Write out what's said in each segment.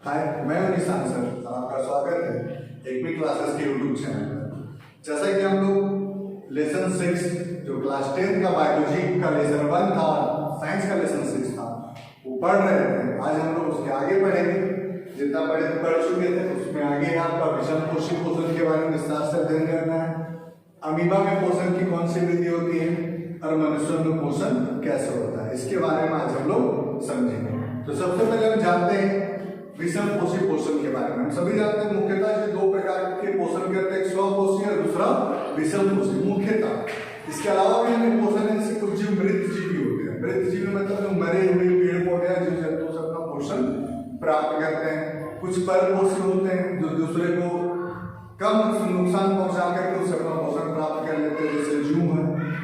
हाय, मैं हूं निशान सर और आपका स्वागत है एकमी क्लासेस के यूट्यूब चैनल पर। जैसा कि हम लोग लेसन 6 जो क्लास 10 का बायोलॉजी का लेसन 1 था, साइंस का लेसन 6 था, वो पढ़ रहे थे। आज हम लोग उसके आगे पढ़ेंगे। जितना पढ़ चुके थे उसमें आगे आपका विषम कोशिक पोषण के बारे में विस्तार से अध्ययन करना है। अमीबा में पोषण की कौन सी विधि होती है और मनुष्यों में पोषण कैसे होता है, इसके बारे में आज हम लोग समझेंगे। तो सबसे पहले हम जानते हैं विषम कोशिक पोषण के बारे में। हम सभी जानते हैं मुख्यतः ये दो प्रकार के पोषण करते हैं, एक स्वपोषी और दूसरा विषम कोशिक मुख्यतः। इसके अलावा भी हमें पोषण ऐसे कुछ जीव मृत जीवी होते हैं। मृत जीवी मतलब जो मरे हुए पेड़ पौधे या जीव जंतु से अपना पोषण प्राप्त करते हैं। कुछ परपोषी होते हैं जो दूसरे को कम नुकसान पहुंचा करके उससे अपना पोषण प्राप्त कर लेते हैं, जैसे जूं है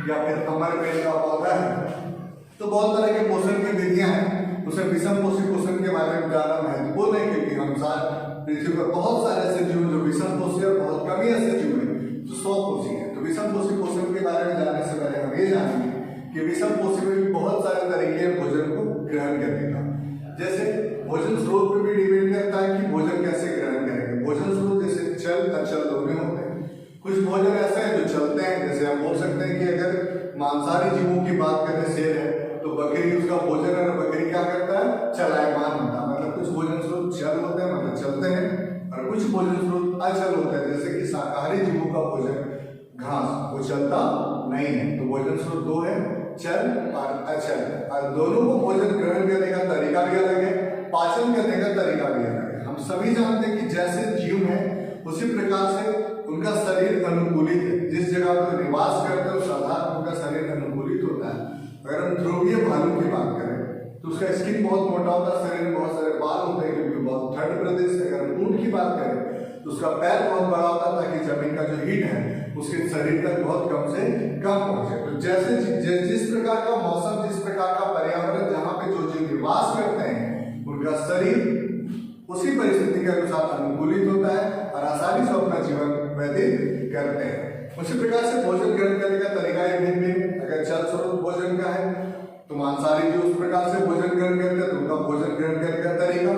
या फिर कमर पेड़ का पौधा है। तो बहुत तरह के पोषण की विधियां हैं। उसे विषम कोशिक पोषण के बारे में ज्यादा महत्वपूर्ण है क्योंकि हम पृथ्वी पर बहुत सारे ऐसे जीव जो विषम कोशिक और बहुत कम ही ऐसे जीव हैं जो स्वपोषी हैं। तो विषम कोशिक पोषण के बारे में जानने से पहले हम ये जानेंगे कि विषम कोशिक में भी बहुत सारे तरीके हैं भोजन को ग्रहण करने का। जैसे भोजन स्रोत पर भी डिपेंड करता है कि भोजन कैसे ग्रहण करेंगे। भोजन स्रोत जैसे चल अचल दोनों होते हैं। कुछ भोजन ऐसे हैं जो चलते हैं, जैसे हम बोल सकते हैं कि अगर मांसाहारी जीवों की बात करें, शेर है तो बकरी उसका भोजन है, बकरी क्या करता है, चलायमान होता है। मतलब कुछ भोजन स्रोत चल होते हैं मतलब चलते हैं, और कुछ भोजन स्रोत अचल होते हैं, जैसे कि शाकाहारी जीवों का भोजन घास वो चलता नहीं है। तो भोजन स्रोत दो है, चल और अचल, और दोनों को भोजन ग्रहण करने का तरीका भी अलग है, पाचन करने का तरीका भी अलग है। हम सभी जानते हैं कि जैसे जीव है उसी प्रकार से उनका शरीर अनुकूलित है। जिस जगह पर निवास करते हैं उस आधार पर उनका शरीर अनुकूलित होता है। अगर हम ध्रुवीय भालू की बात करें तो उसका स्किन बहुत मोटा होता है, शरीर में बहुत सारे बाल होते हैं क्योंकि बहुत ठंड प्रदेश है। अगर हम ऊंट की बात करें तो उसका पैर बहुत बड़ा होता है ताकि जमीन का जो हीट है उसके शरीर तक बहुत कम से कम पहुंचे। तो जैसे जिस प्रकार का मौसम, जिस प्रकार का पर्यावरण जहाँ पे जो जीव निवास करते हैं उनका शरीर उसी परिस्थिति के अनुसार अनुकूलित होता है और आसानी से अपना जीवन व्यतीत करते हैं। उसी प्रकार से भोजन ग्रहण करने का तरीका भिन्न भिन्न। अगर जल स्रोत भोजन का है तो मांसाहारी जो उस प्रकार से भोजन ग्रहण करते हैं तो उनका भोजन ग्रहण करने का तरीका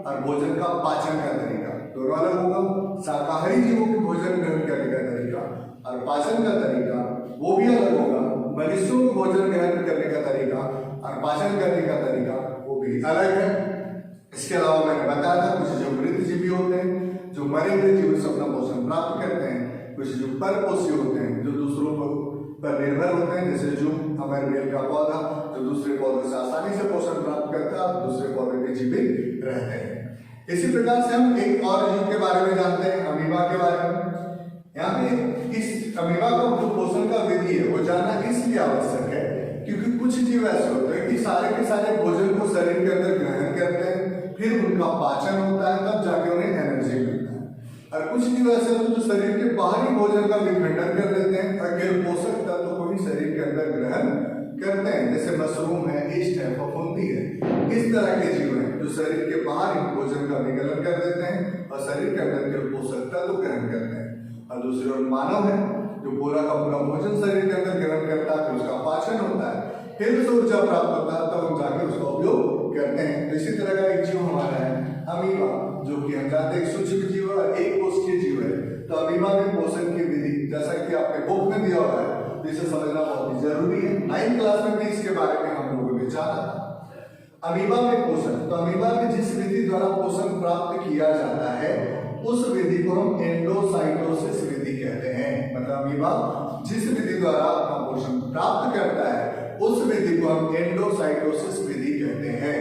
और भोजन का पाचन का तरीका दोनों अलग होगा। शाकाहारी जीवों के भोजन ग्रहण करने का तरीका और पाचन का तरीका वो भी अलग होगा। मनुष्यों को भोजन ग्रहण करने का तरीका और पाचन करने का तरीका वो भी अलग है। इसके अलावा मैंने बताया था कुछ जो मृत जीवी होते हैं जो मरे हुए जीवों से अपना पोषण प्राप्त करते हैं, कुछ जो परपोषी होते हैं जो दूसरों पर निर्भर होते हैं, जैसे जो हमारे बेल का पौधा जो दूसरे पौधे से आसानी से पोषण प्राप्त करता है और दूसरे पौधे में जीवित रहते हैं। इसी प्रकार से हम एक और जीव के बारे में जानते हैं, अमीबा के बारे में। यहाँ पे इस अमीबा का जो पोषण का विधि है वो जानना इसलिए आवश्यक है क्योंकि कुछ जीव ऐसे होते हैं कि सारे के सारे भोजन को शरीर के अंदर ग्रहण करते हैं, फिर उनका पाचन होता है, तब जाके उन्हें एनर्जी मिलता है। और कुछ जीव ऐसे होते हैं जो शरीर के बाहरी भोजन का विखंडन कर देते हैं और केवल पोषक तत्व को ही शरीर के अंदर ग्रहण करते हैं, जैसे मशरूम है, ईस्ट है, फफूंदी है। इस तरह के जीव हैं जो शरीर के बाहरी भोजन का विकलन कर देते हैं और शरीर के अंदर केवल पोषक तत्व ग्रहण करते हैं। और दूसरी ओर मानव है जो पूरा का पूरा भोजन शरीर के अंदर ग्रहण करता है, फिर उसका पाचन होता है, फिर उसे ऊर्जा प्राप्त होता है, तब हम जाके उसका उपयोग करते हैं। इसी तरह का एक जीव हमारा है अमीबा, जो कि हम जानते हैं सूक्ष्म जीव है, एक कोशिकीय जीव है। तो अमीबा में पोषण की विधि जैसा कि आपके बुक में दिया हुआ है तो इसे समझना बहुत ही जरूरी है। 9th क्लास में भी इसके बारे में हम लोगों ने जाना था। अमीबा में पोषण, तो अमीबा में जिस विधि द्वारा पोषण प्राप्त किया जाता है उस विधि को हम एंडोसाइटोसिस विधि कहते हैं। मतलब अमीबा जिस विधि द्वारा अपना पोषण प्राप्त करता है उस विधि को हम एंडोसाइटोसिस विधि कहते हैं।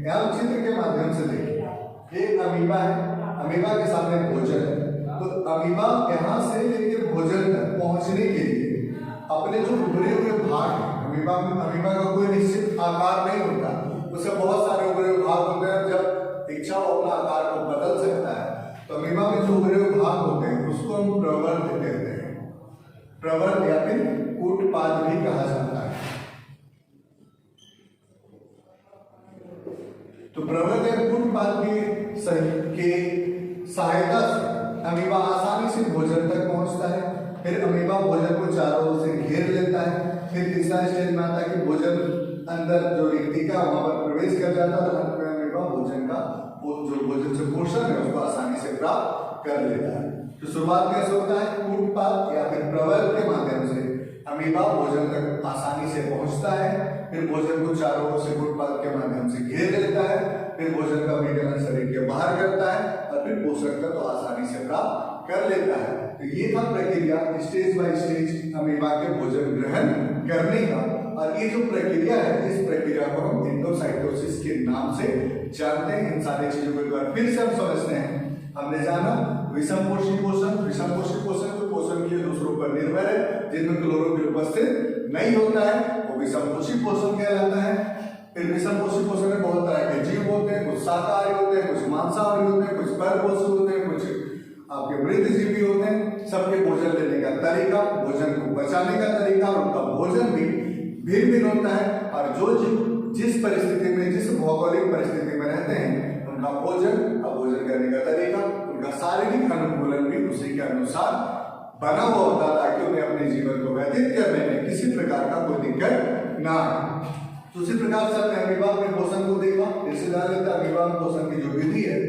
यहाँ चित्र के माध्यम से देखिए, एक अमीबा है, अमीबा के सामने भोजन है। तो अमीबा यहाँ से लेकर भोजन तक पहुंचने के लिए अपने जो उभरे हुए भाग हैं, अमीबा का कोई निश्चित आकार नहीं होता, उसे बहुत सारे उभरे हुए भाग होते हैं। जब इच्छा हो अपना आकार को बदल सकता है। तो अमीबा में जो उभरे हुए भाग होते हैं उसको हम प्रवर्ध कहते हैं। प्रवर्ध या फिर कूटपाद भी कहा जाता है। तो प्रवर्ध या कूटपाद के सहायता से अमीबा आसानी से भोजन तक पहुंचता है। फिर अमीबा भोजन को चारों ओर से घेर लेता है। फिर तीसरा स्टेज में आता है कि भोजन अंदर जो रिक्तिका वहां पर प्रवेश कर जाता है और अंत में अमीबा भोजन का वो जो भोजन से पोषण है उसको आसानी से प्राप्त कर लेता है। तो शुरुआत कैसे होता है? कूटपाद या फिर प्रवर्ग के माध्यम से अमीबा भोजन तक आसानी से पहुंचता है, फिर भोजन को चारों ओर से कूटपाद के माध्यम से घेर लेता है, फिर भोजन का विघटन शरीर के बाहर करता है और फिर पोषक तत्व तो आसानी से प्राप्त कर लेता है। तो ये था प्रक्रिया स्टेज बाय स्टेज अमीबा के भोजन ग्रहण करने का। और ये जो प्रक्रिया है, इस प्रक्रिया को हम एंडोसाइटोसिस के नाम से जानते हैं। इन सारी चीजों को एक बार फिर से हम समझते हैं। हमने जाना विषमपोषी पोषण। विषमपोषी पोषण जो पोषण के लिए दूसरों पर निर्भर है, जिनमें क्लोरोफिल उपस्थित नहीं होता है, वो विषमपोषी पोषण कहलाता है। फिर विषमपोषी पोषण में बहुत तरह के जीव होते हैं, कुछ शाकाहारी होते हैं, कुछ मांसाहारी होते हैं, कुछ परपोषी होते हैं, कुछ आपके वृद्धजीवी होते हैं। सबके भोजन लेने का तरीका, भोजन को पचाने का तरीका और उनका भोजन भी भिन्न भिन्न होता है। और जो जीव जिस परिस्थिति में, जिस भौगोलिक परिस्थिति में रहते हैं, उनका भोजन भोजन करने का तरीका, उनका शारीरिक अनुकूलन भी उसी के अनुसार बना हुआ होता है, ताकि उन्हें अपने जीवन को व्यतीत करने में किसी प्रकार का कोई दिक्कत ना आए। तो उसी प्रकार से हमने अमीबा में पोषण को देखा। इससे जान लेते हैं अमीबा में पोषण की जो विधि है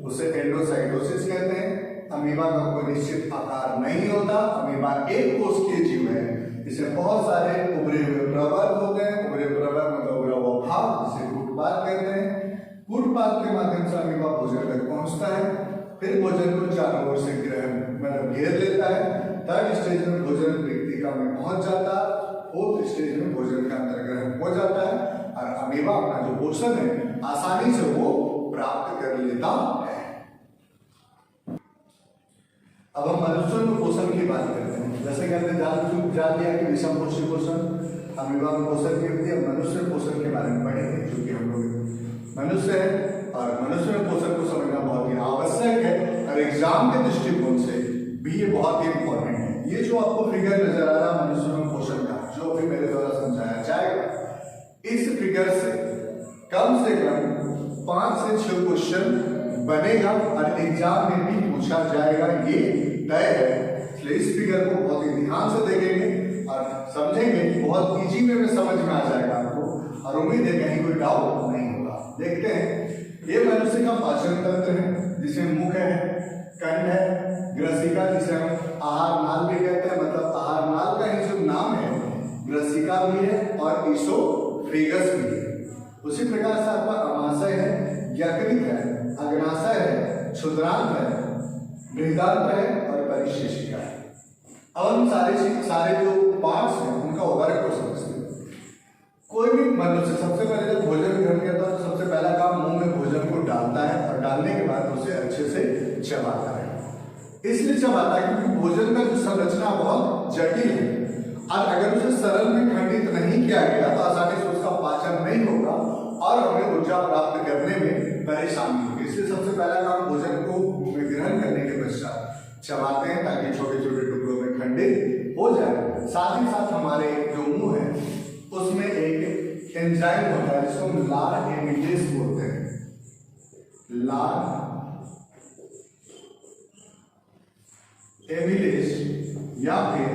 उसे एंडोसाइटोसिस कहते हैं। अमीबा का कोई निश्चित आकार नहीं होता। अमीबा एक कोशिकीय जीव है। इसमें बहुत सारे उभरे हुए प्रवर्ग होते हैं। उभरे प्रवर्ग मतलब उभरा हुआ भाग, जिसे कूटपाद कहते हैं। कूटपाद के माध्यम से अमीबा भोजन तक पहुंचता है, फिर भोजन को चारों ओर से मतलब घेर लेता है। थर्ड स्टेज में भोजन व्यक्तिका में पहुंच जाता है। फोर्थ स्टेज में भोजन का अंतर्ग्रहण हो जाता है और अमीबा अपना जो पोषण है आसानी से वो प्राप्त कर लेता है। अब हम मनुष्यों में पोषण की बात करते हैं। जैसे कि हमने जान लिया कि विषमपोषी पोषण, अमीबा में पोषण की विधि। अब मनुष्य पोषण के बारे में पढ़ेंगे, क्योंकि हम लोग मनुष्य है और मनुष्य में पोषण को समझना बहुत ही आवश्यक है। और एग्जाम के दृष्टिकोण से भी ये बहुत ही इंपॉर्टेंट है। ये जो आपको फिगर नजर आ रहा है मनुष्य में पोषण का, जो अभी मेरे द्वारा समझाया जाएगा, इस फिगर से कम 5 से 6 क्वेश्चन बनेगा और एग्जाम में भी पूछा जाएगा, ये तय है। इसलिए इस फिगर को बहुत ही ध्यान से देखेंगे और समझेंगे। बहुत इजी वे में समझ में आ जाएगा आपको और उम्मीद है कहीं कोई डाउट नहीं होगा। देखते हैं, ये मनुष्य का पाचन तंत्र है, जिसमें मुख है, कंठ है, ग्रसिका जिसे हम आहार नाल भी कहते हैं, मतलब आहार नाल का ही जो नाम है ग्रसिका भी है और ईसोफेगस भी है। उसी प्रकार से आपका अमाशय है, यकृत है, अग्नाशय है, क्षुद्रांत है, बृहदांत्र है और परिशेषिका है। अब हम सारे जो पार्ट्स हैं उनका वर्क को समझते हैं। कोई भी मनुष्य सबसे पहले जब भोजन ग्रहण करता है तो सबसे पहला काम मुंह में भोजन को डालता है और डालने के बाद उसे अच्छे से चबाता है। इसलिए चबाता है क्योंकि भोजन का जो संरचना बहुत जटिल है और अगर उसे सरल में खंडित नहीं किया गया तो आसानी से उसका पाचन नहीं होगा और हमें ऊर्जा प्राप्त करने में परेशानी होगी। इसलिए सबसे पहला काम भोजन को ग्रहण करने के पश्चात चबाते हैं ताकि छोटे छोटे टुकड़ों में खंडित हो जाए। साथ ही साथ हमारे जो मुंह है उसमें एक एंजाइम होता है जिसको हम लार एमिलेज बोलते हैं। लार एमिलेज या फिर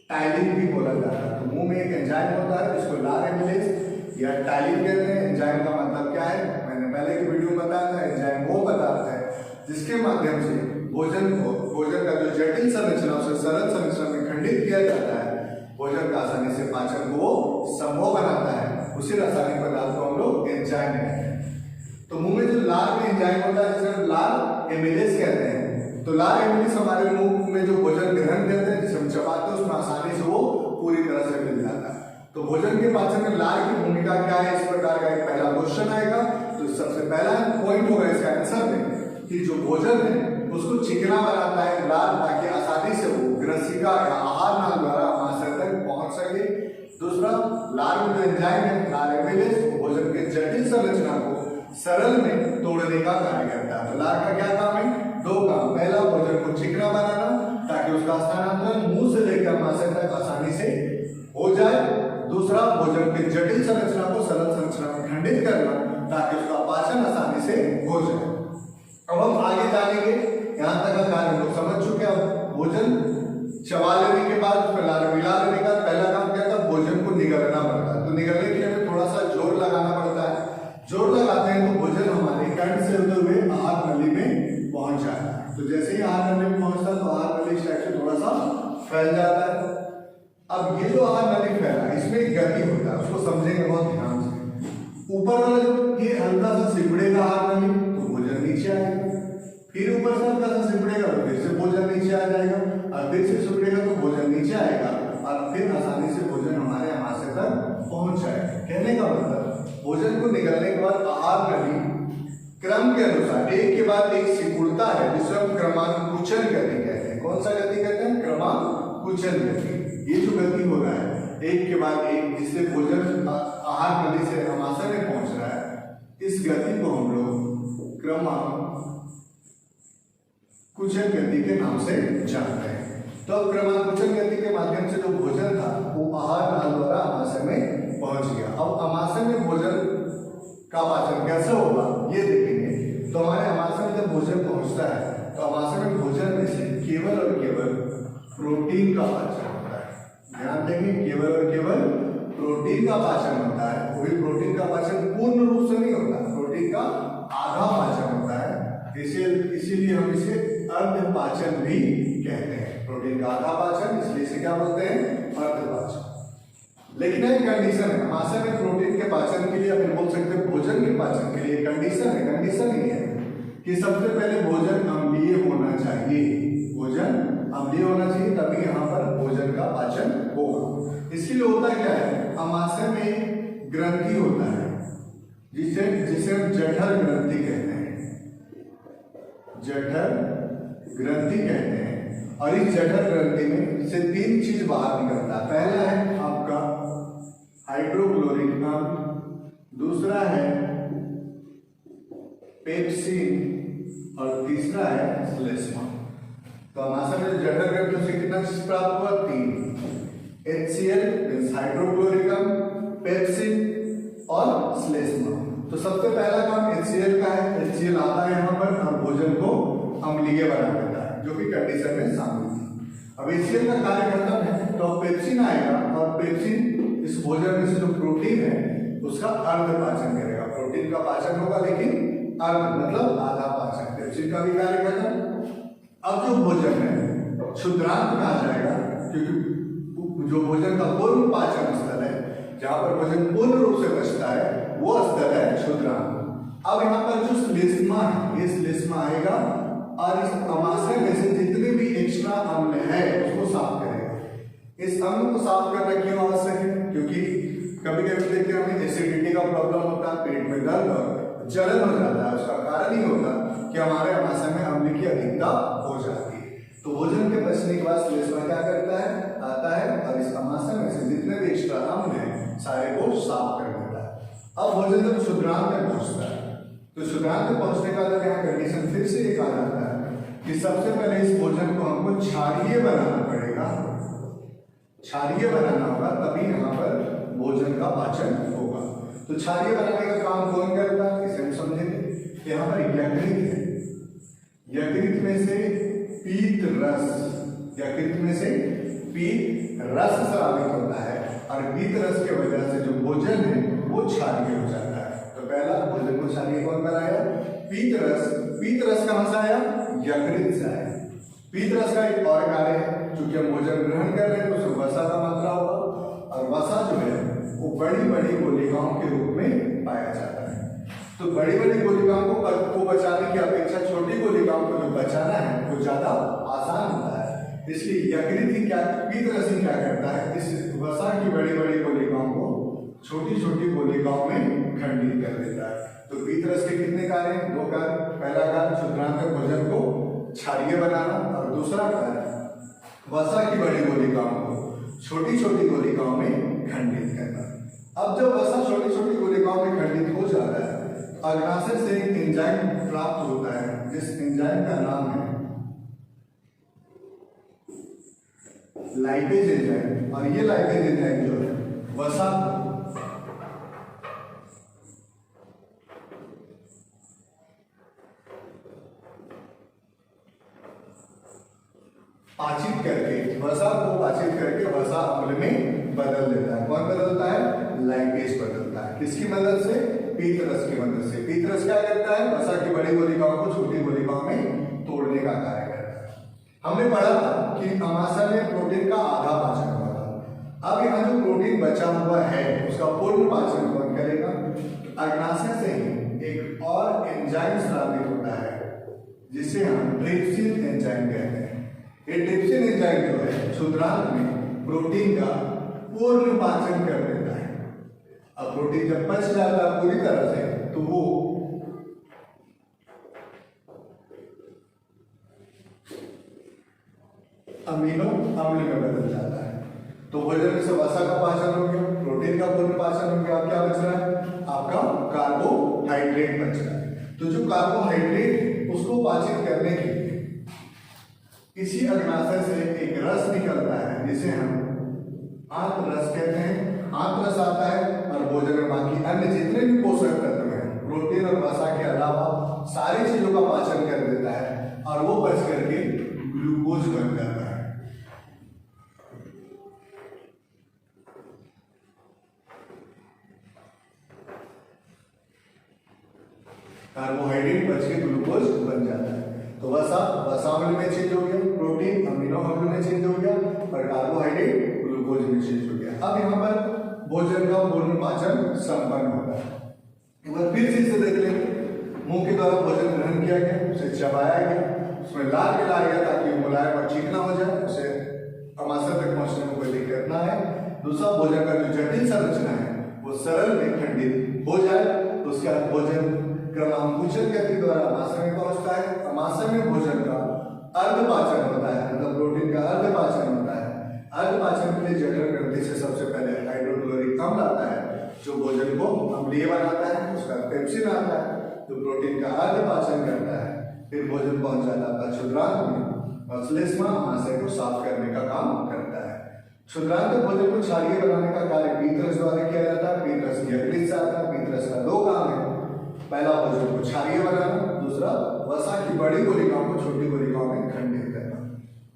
टाइलिन भी बोला जाता है। तो मुंह में एक एंजाइम होता है जिसको लार एमिलेज या टाइलिन कहते हैं। एंजाइम का मतलब क्या है, मैंने पहले की वीडियो में बताया था। एंजाइम वो बताता है जिसके माध्यम से भोजन का जो जटिल संरचना उसे सरल संरचना में खंडित किया जाता है। भोजन का आसानी से पाचन को संभव बनाता है। उसी रासायनिक पदार्थ को हम लोग एंजाइम कहते हैं। तो मुंह में जो लार में एंजाइम होता है जिसे हम लार एमिलेज कहते हैं। तो लार एमिलेज हमारे मुंह में जो भोजन ग्रहण करते हैं, जिसे हम चबाते हैं, उसमें आसानी से वो पूरी तरह से मिल जाता है। तो भोजन के पाचन में लार की भूमिका क्या है, इस प्रकार का एक पहला क्वेश्चन आएगा। तो सबसे पहला पॉइंट होगा इसका आंसर में कि जो भोजन है उसको चिकना बनाता है लार, ताकि आसानी से वो ग्रसिका या आहार नाल द्वारा आमाशय तक पहुंच सके। दूसरा, लार में जो एंजाइम है लार एमिलेज, भोजन के जटिल संरचना को सरल में तोड़ने का कार्य करता है। तो लार का क्या काम है, 2 काम। पहला, भोजन को चिकना बनाना ताकि उसका स्थानांतरण मुंह से लेकर आमाशय तक आसानी से हो जाए। दूसरा, भोजन के जटिल संरचना को सरल संरचना में खंडित करना ताकि उसका पाचन आसानी से हो जाए। अब हम आगे जानेंगे, यहाँ तक का कार्य हम लोग समझ चुके हैं। भोजन चबा लेने के बाद उसमें लार मिला लेने का पहला काम क्या था, भोजन को निगलना पड़ता है। तो निगलने के लिए हमें थोड़ा सा जोर लगाना पड़ता है। जोर लगाते हैं तो जैसे ही आहार नली में पहुंचता है तो आहार नली इस टाइप से थोड़ा सा फैल जाता है। अब ये जो आहार नली फैला इसमें एक गति होता है, उसको समझेंगे बहुत ध्यान से। ऊपर वाला जब ये हल्का सा सिकुड़ेगा आहार नली तो भोजन नीचे आएगा, फिर ऊपर से हल्का सा सिकुड़ेगा तो फिर से भोजन नीचे आ जाएगा, और फिर से सिकुड़ेगा तो भोजन नीचे आएगा, और फिर आसानी से भोजन हमारे आमाशय तक पहुंच जाएगा। कहने का मतलब भोजन को निगलने के बाद आहार नली क्रम के अनुसार एक के बाद एक सिकुड़ता है, जिसे हम क्रमांकुचन गति कहते हैं। कौन सा गति कहते हैं? क्रमांकुचन गति। ये जो गति हो रहा है एक के बाद एक, जिससे भोजन आहार नली से आमाशय में पहुंच रहा है, इस गति को हम लोग क्रमांकुचन गति के नाम से जानते हैं। तो क्रमांकुचन गति के माध्यम से जो भोजन था वो आहार नाल द्वारा आमाशय में पहुंच गया। अब आमाशय में भोजन का पाचन कैसे होगा ये देखेंगे। तो हमारे आमाशय में जब भोजन पहुंचता है तो आमाशय में भोजन में से केवल और केवल प्रोटीन का पाचन होता है। ध्यान देंगे, केवल और केवल प्रोटीन का पाचन होता है। वो भी प्रोटीन का पाचन पूर्ण रूप से नहीं होता, प्रोटीन का आधा पाचन होता है। इसीलिए हम इसे अर्ध पाचन भी कहते हैं। प्रोटीन का आधा पाचन, इसलिए इसे क्या बोलते हैं? अर्ध पाचन। लेकिन एक कंडीशन है, आमाशय में प्रोटीन के पाचन के लिए अपन बोल सकते हैं भोजन के पाचन के लिए कंडीशन है। कंडीशन ही है कि सबसे पहले भोजन अम्लीय होना चाहिए। भोजन अम्लीय होना चाहिए, तभी यहाँ पर भोजन का पाचन होगा। इसके लिए होता क्या है, आमाशय में ग्रंथि होता है जिसे हम जठर ग्रंथि कहते हैं। जठर ग्रंथि कहते हैं। और इस जठर ग्रंथि में से तीन चीज बाहर निकलता है। पहला है आपका हाइड्रोक्लोरिक अम्ल, दूसरा है पेप्सिन और तीसरा है श्लेष्मा। तो आमाशय में जठर ग्रंथि से कितना चीज प्राप्त हुआ? तीन। HCl हाइड्रोक्लोरिक अम्ल, पेप्सिन और श्लेष्मा। तो सबसे पहला काम HCl का है। HCl आता है यहाँ पर और भोजन को अम्लीय बना देता है, जो कि कंडीशन में शामिल थी। अब HCl का कार्य खत्म है तो पेप्सिन आएगा और पेप्सिन इस भोजन में से जो प्रोटीन है उसका अर्ध पाचन करेगा। प्रोटीन का पाचन होगा लेकिन अर्ध मतलब आधा पाचन। पेप्सिन का भी कार्य खत्म। अब जो भोजन है क्षुद्रांत में आ जाएगा, क्योंकि जो भोजन का पूर्ण पाचन स्थल है, जहां पर भोजन पूर्ण रूप से पचता है, वो स्थल है क्षुद्रांत। अब यहाँ पर जो श्लेष्मा है, ये श्लेष्मा आएगा और इस आमाशय में से जितने भी एक्स्ट्रा अम्ल है उसको साफ करेगा। इस अम्ल को साफ करना क्यों आवश्यक है? क्योंकि कभी कभी देखते हैं हमें एसिडिटी का प्रॉब्लम होता है, पेट में दर्द और जलन हो जाता है। उसका कारण ही होता कि हमारे आमाशय में अम्ल की अधिकता हो जाती है। तो भोजन के पचने के बाद श्लेष्मा क्या करता है? आता है और इस आमाशय में से जितने भी एक्स्ट्रा अम्ल हैं सारे को साफ कर देता है। अब भोजन जब क्षुद्रांत में पहुंचता है तो क्षुद्रांत में पहुंचने का बाद यहाँ कंडीशन फिर से एक आ जाता है कि सबसे पहले इस भोजन को हमको क्षारीय बनाना पड़ेगा। क्षारीय बनाना होगा, तभी यहाँ पर भोजन का पाचन होगा। तो क्षारीय बनाने का काम कौन करता है इसे हम समझेंगे। यहाँ पर यकृत है, यकृत में से पीत रस, यकृत में से पीत रस स्रावित होता है और पीत रस की वजह से जो भोजन है वो क्षारीय हो जाता है। तो पहला भोजन को क्षारीय कौन बनाया? पीत रस। पीत रस कहां से आया? यकृत से आया। पीत रस का एक और कार्य है, चूंकि हम भोजन ग्रहण कर रहे हैं तो उसमें वसा का मात्रा होगा, और वसा जो है वो बड़ी बड़ी कोशिकाओं के रूप में पाया जाता है। तो बड़ी बड़ी कोशिकाओं को बचाने की अपेक्षा छोटी कोशिकाओं को जो बचाना है वो ज्यादा आसान होता है। इसलिए यकृत ही क्या, पीत रस ही क्या करता है, इस वसा की बड़ी बड़ी कोशिकाओं को छोटी छोटी कोशिकाओं में खंडित कर देता है। तो पीत रस के कितने कार्य हैं? दो कार्य। पहला कार्य क्षुद्रांत भोजन को क्षारीय बनाना और दूसरा कार्य वसा की बड़ी कोशिकाओं को छोटी छोटी कोशिकाओं में खंडित करना। अब जब वसा छोटी छोटी कोशिकाओं में खंडित हो जाता है, अग्नाशय से एक एंजाइम प्राप्त होता है, जिस एंजाइम का नाम है लाइपेज एंजाइम। और ये लाइपेज एंजाइम जो है वसा पाचित करके, वसा को पाचित करके वसा अम्ल में बदल देता है। कौन बदलता है? लाइपेज बदलता है। किसकी मदद से? पीत रस की मदद से। पीत रस क्या करता है? वसा की बड़ी कोशिकाओं को छोटी कोशिकाओं में तोड़ने का कार्य करता है। हमने पढ़ा था कि अमाशय में प्रोटीन का आधा पाचन हुआ था। अब यहाँ जो प्रोटीन बचा हुआ है उसका पूर्ण पाचन कौन करेगा? अग्नाशय से ही एक और एंजाइम स्रावित होता है जिसे हम ट्रिप्सिन एंजाइम कहते हैं। ये ट्रिप्सिन एंजाइम जो है क्षुद्रांत में प्रोटीन का पूर्ण पाचन कर देता है। अब प्रोटीन जब पच जाता है पूरी तरह से तो वो अमीनो अम्ल में बदल जाता है। तो भोजन से वसा का पाचन हो गया, प्रोटीन का पूर्ण पाचन हो गया। क्या बच रहा है? आपका कार्बोहाइड्रेट बच रहा है। तो जो कार्बोहाइड्रेट उसको पाचित करने के लिए इसी अग्नाशय से एक रस निकलता है जिसे हम आंत रस कहते हैं। आंत रस आता है और भोजन में बाकी अन्य जितने भी पोषक तत्व हैं प्रोटीन और वसा के अलावा सारी चीजों का पाचन कर देता है और वो बच करके ग्लूकोज बन जाता है। कार्बोहाइड्रेट बच के ग्लूकोज बन जाता है। तो वसा अम्ल में चेंज हो गया, प्रोटीन अमीनो अम्ल में चेंज हो गया और कार्बोहाइड्रेट ग्लूकोज में चेंज हो गया। अब यहाँ पर भोजन का पूर्ण पाचन संपन्न होता है। एक बार फिर से इसे देख लेंगे। मुंह के द्वारा भोजन ग्रहण किया गया, उसे चबाया गया, उसमें लार मिलाया गया ताकि मुलायम और चिकना हो जाए, उसे अमाशय तक पहुंचने में कोई दिक्कत ना है। दूसरा, भोजन का जो जटिल संरचना है वो सरल में खंडित हो जाए तो उसके बाद भोजन क्रमांकुचन गति द्वारा अमाशय में पहुंचता है। अमाशय में भोजन का अर्धपाचन होता है, मतलब प्रोटीन का अर्धपाचन होता है। अर्धपाचन के लिए जठर ग्रंथि से सबसे पहले हाइड्रोक्लोरिक अम्ल आता है जो भोजन को अम्लीय बनाता है। उसका पेप्सिन आता है जो प्रोटीन का अर्धपाचन करता है। फिर भोजन पहुंच जाता है क्षुद्रांत में और श्लेष्मा अमाशय को साफ करने का काम करता है। क्षुद्रांत भोजन को क्षारीय बनाने का कार्य पीतरस द्वारा किया जाता है। पीतरस यकृत से आता है। पीतरस का दो काम है, पहला भोजन को क्षारीय बनाना, दूसरा वसा की बड़ी कोशिकाओं को छोटी कोशिकाओं में खंडित करना।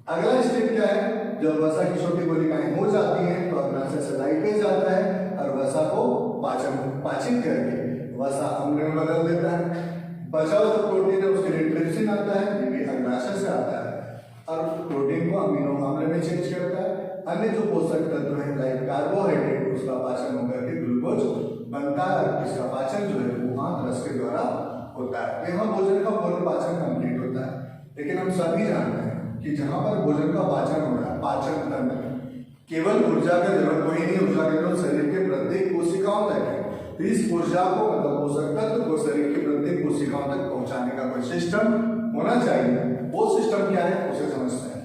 अगला स्टेप क्या है? जब वसा की छोटी कोशिकाएं हो जाती हैं तो अग्नाशय से लाइपेज आता है और वसा को पाचित करके वसा अम्ल में बदल देता है। बचा हुआ जो प्रोटीन है उसके लिए ट्रिप्सिन आता है, ये भी अग्नाशय से आता है और प्रोटीन को अमीनो अम्ल में चेंज करता है। अन्य जो पोषक तत्व हैं लाइक कार्बोहाइड्रेट उसका पाचन होकर के ग्लूकोज बनता है। इसका पाचन जो है वो आंत रस के द्वारा होता है। यहाँ भोजन का पूर्ण पाचन कंप्लीट होता है। लेकिन हम सभी जानते हैं कि जहां पर भोजन का पाचन हो रहा है, पाचन तंत्र केवल ऊर्जा का जरूरत कोई नहीं, ऊर्जा की जरूरत शरीर के प्रत्येक कोशिकाओं तक है। तो इस ऊर्जा को मतलब पोषक तत्व को शरीर के प्रत्येक कोशिकाओं तक पहुंचाने का कोई सिस्टम होना चाहिए। वो सिस्टम क्या है उसे समझते हैं।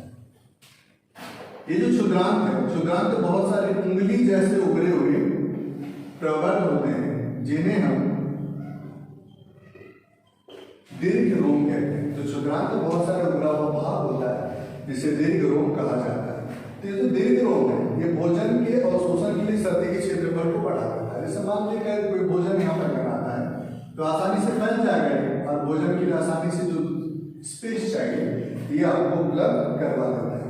ये जो क्षुद्रांत है, क्षुद्रांत बहुत सारे उंगली जैसे उभरे हुए प्रवर्त होते हैं जिन्हें हम दीर्घ रोम कहते हैं। तो क्षुद्रांत बहुत सारा उभरा हुआ भाग होता है जिसे दीर्घ रोम कहा जाता है। तो ये जो दीर्घ रोम है ये भोजन के और शोषण के लिए सर्दी के क्षेत्रफल को बढ़ा देता है। जैसे मान लीजिए कोई भोजन यहाँ पर बनाता है तो आसानी से फैल जाएगा और भोजन के लिए आसानी से जो स्पेस चाहिए ये आपको उपलब्ध करवा देता है।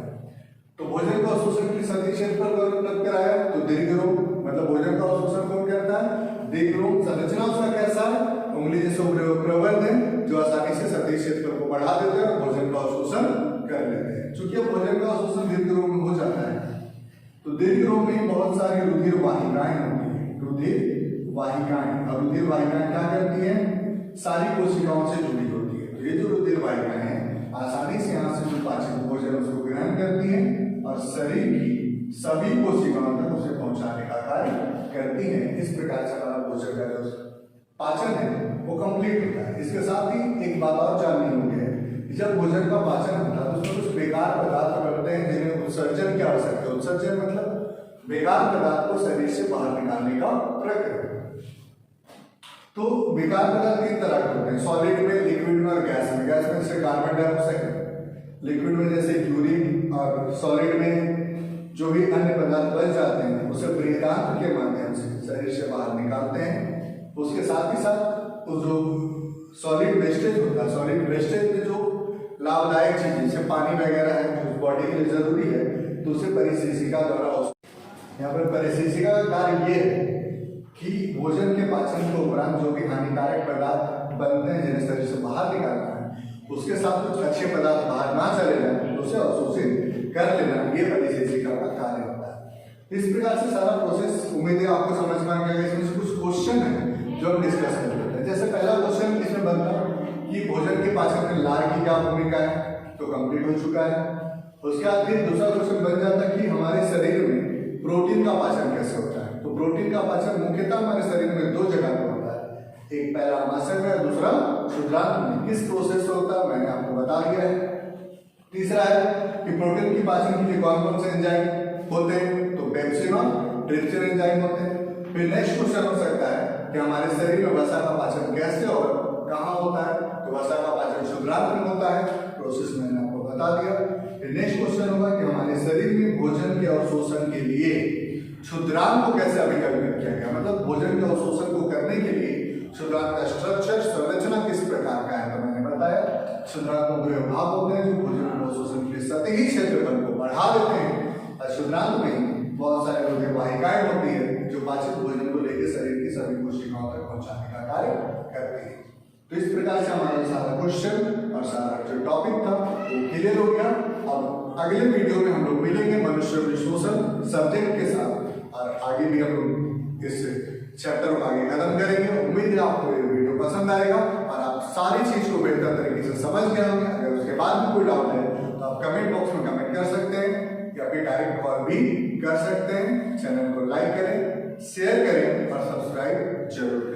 तो भोजन का शोषण के लिए सर्दी क्षेत्रफल को उपलब्ध कराया तो दीर्घ रोम, मतलब भोजन का शोषण कौन करता है? दीर्घ रोम। संरचना उसका कैसा है? उंगली जैसे उभरे हुए प्रवर्त है जो आसानी से सर्दी क्षेत्रफल को बढ़ा देते हैं और भोजन का शोषण कर लेते हैं। चूंकि भोजन का शोषण दीर्घ रोम में हो जाता है तो दीर्घ रोम में बहुत सारी रुधिर वाहिकाएं होती है। रुधिर वाहिकाएं, और रुधिर वाहिकाएं क्या करती हैं? सारी कोशिकाओं से जुड़ी होती है। तो ये जो रुधिर वाहिकाएं हैं आसानी से यहाँ से जो पाचित भोजन उसको ग्रहण करती हैं और शरीर की सभी कोशिकाओं तक उसे पहुंचाने का कार्य करती हैं। इस प्रकार से हमारा भोजन का जो पाचन है वो कंप्लीट होता है। इसके साथ ही एक बात और जाननी होगी है, जब भोजन का पाचन होता है तो उसमें कुछ बेकार पदार्थ बनते हैं जिन्हें उत्सर्जन की आवश्यकता है। उत्सर्जन मतलब बेकार पदार्थ को शरीर से बाहर निकालने का प्रक्रिया। तो बेकार पदार्थ तीन तरह के होते हैं, सॉलिड में, लिक्विड में और गैस में। गैस में जैसे कार्बन डाइऑक्साइड, लिक्विड में जैसे यूरिन और सॉलिड में जो भी अन्य पदार्थ बच जाते हैं उसे प्रेदांत के माध्यम से शरीर से बाहर निकालते हैं। उसके साथ ही साथ वो जो सॉलिड वेस्टेज होता है, सॉलिड वेस्टेज में जो लाभदायक चीज जैसे पानी वगैरह है जो बॉडी के लिए जरूरी है तो उसे परिशिशिका द्वारा, यहाँ पर परिशिशिका का कार्य ये है कि भोजन के पाचन के उपरांत जो भी हानिकारक पदार्थ बनते हैं जिन्हें शरीर से बाहर निकालना है उसके साथ कुछ अच्छे पदार्थ बाहर ना चले जाए तो उसे अवशोषित कर लेना, ये परिशेषिका का कार्य होता है। इस प्रकार से सारा प्रोसेस उम्मीद है आपको समझ में आ गया। इसमें से कुछ क्वेश्चन है जो हम डिस्कस कर लेते हैं। जैसे पहला क्वेश्चन इसमें बनता कि भोजन के पाचन में लार की क्या भूमिका है, तो कंप्लीट हो चुका है। उसके बाद फिर दूसरा क्वेश्चन बन जाता है कि हमारे शरीर में प्रोटीन का पाचन कैसे होता है। तो प्रोटीन का पाचन मुख्यतः हमारे शरीर में दो जगह पर होता है, एक पहला आमाशय में और दूसरा क्षुद्रांत में। किस प्रोसेस से होता है मैंने आपको बता दिया है। तीसरा है कि प्रोटीन की पाचन के लिए कौन कौन से एंजाइम होते हैं, तो पेप्सिन और ट्रिप्सिन एंजाइम होते हैं। फिर नेक्स्ट क्वेश्चन हो सकता है कि हमारे शरीर में वसा का पाचन कैसे और कहाँ होता है, तो वसा का पाचन क्षुद्रांत में होता है, प्रोसेस मैंने आपको बता दिया। फिर नेक्स्ट क्वेश्चन होगा कि हमारे शरीर में भोजन के अवशोषण के लिए क्षुद्रांत को कैसे अभिकल्पित किया गया, मतलब भोजन के अवशोषण को करने के लिए क्षुद्रांत का स्ट्रक्चर संरचना किस प्रकार का है, तो मैंने बताया क्षुद्रांत में दो भाग होते हैं जो भोजन के अवशोषण के सतही क्षेत्रफल को बढ़ा देते हैं, और क्षुद्रांत में बहुत सारे लोहे वाहिकाएं होती है जो पाचित भोजन को लेकर शरीर की सभी कोशिकाओं तक पहुंचाने का कार्य करती है। तो इस प्रकार से हमारा सारा क्वेश्चन और सारा जो टॉपिक था वो क्लियर हो गया। अब अगले वीडियो में हम लोग मिलेंगे मनुष्य विश्लेषण सब्जेक्ट के साथ, और आगे भी हम लोग इस चैप्टर को आगे खत्म करेंगे। उम्मीद है आपको ये वीडियो पसंद आएगा और आप सारी चीज को बेहतर तरीके से समझ गए होंगे। अगर उसके बाद भी कोई डाउट है तो आप कमेंट बॉक्स में कमेंट कर सकते हैं या फिर डायरेक्ट कॉल भी कर सकते हैं। चैनल को लाइक करें, शेयर करें और सब्सक्राइब जरूर करें।